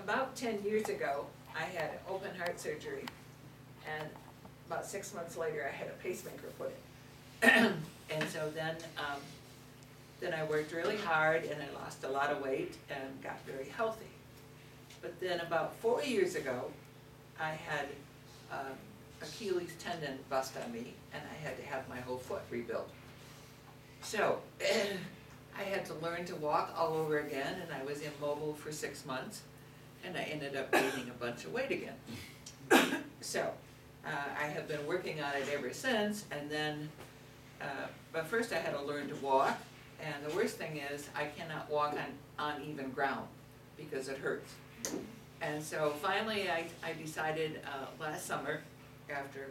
about 10 years ago, I had open heart surgery, and about 6 months later, I had a pacemaker put in. And so then I worked really hard, and I lost a lot of weight and got very healthy. But then about 4 years ago, I had Achilles tendon bust on me, and I had to have my whole foot rebuilt. So I had to learn to walk all over again, and I was immobile for 6 months, and I ended up gaining a bunch of weight again. So I have been working on it ever since, and then, but first I had to learn to walk, and the worst thing is I cannot walk on uneven ground because it hurts. And so finally I decided last summer, after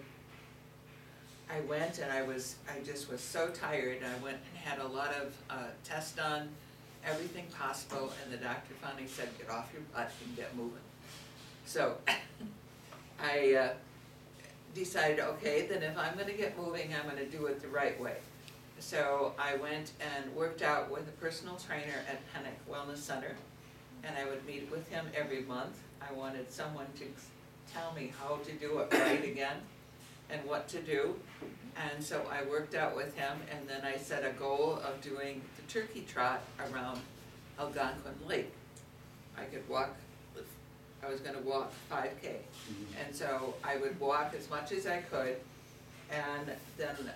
I went and I just was so tired, I went and had a lot of tests done, everything possible, and the doctor finally said, get off your butt and get moving. So I decided, okay, then if I'm gonna get moving, I'm gonna do it the right way. So I went and worked out with a personal trainer at Pennock Wellness Center, and I would meet with him every month. I wanted someone to tell me how to do it right again and what to do. And so I worked out with him, and then I set a goal of doing the turkey trot around Algonquin Lake. I could walk, I was gonna walk 5K. And so I would walk as much as I could, and then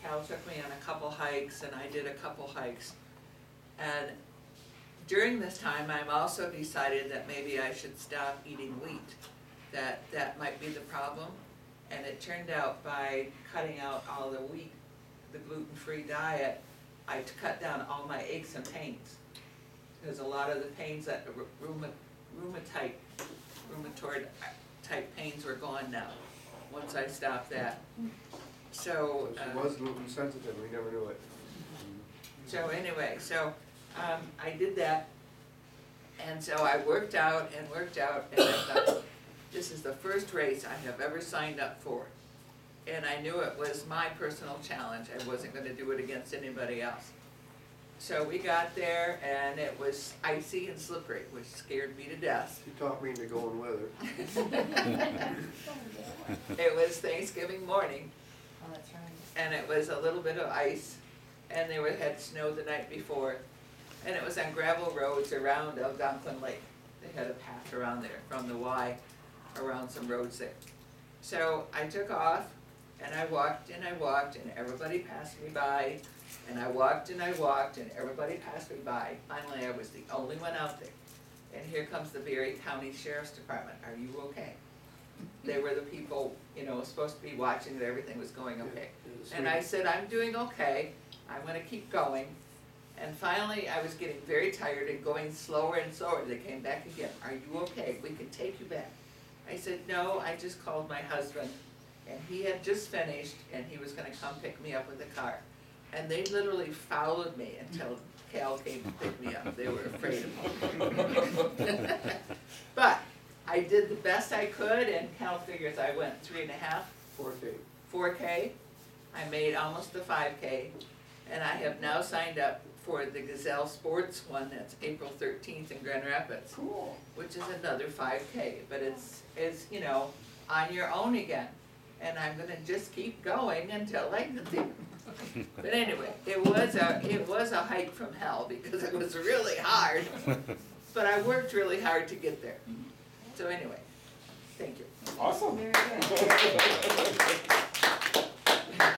Cal took me on a couple hikes, and I did a couple hikes. And during this time, I've also decided that maybe I should stop eating wheat, that might be the problem. And it turned out by cutting out all the wheat, the gluten-free diet, I cut down all my aches and pains. Because a lot of the pains that rheumatoid type pains were gone now, once I stopped that. So she was gluten sensitive, we never knew it. So anyway, so I did that, and so I worked out, and I thought, this is the first race I have ever signed up for. And I knew it was my personal challenge. I wasn't going to do it against anybody else. So we got there, and it was icy and slippery, which scared me to death. She taught me to go in weather. It was Thanksgiving morning. Oh, that's right. And it was a little bit of ice, and they had snow the night before. And it was on gravel roads around Algonquin Lake. They had a path around there from the Y around some roads there. So I took off, and I walked, and everybody passed me by, and I walked, and everybody passed me by. Finally, I was the only one out there. And here comes the Berry County Sheriff's Department. Are you okay? They were the people, you know, supposed to be watching that everything was going okay. And I said, I'm doing okay. I'm going to keep going. And finally, I was getting very tired and going slower and slower. They came back again. Are you okay? We can take you back. I said, no, I just called my husband, and he had just finished, and he was going to come pick me up with the car. And they literally followed me until Cal came to pick me up. They were afraid of me. But I did the best I could, and Cal figures I went 3.5, 4K. I made almost the 5K, and I have now signed up for the Gazelle Sports one. That's April 13th in Grand Rapids. Cool. Which is another 5K, but it's you know, on your own again. And I'm gonna just keep going until I get there. But anyway, it was a hike from hell because it was really hard. But I worked really hard to get there. So anyway, thank you. Awesome. Very good.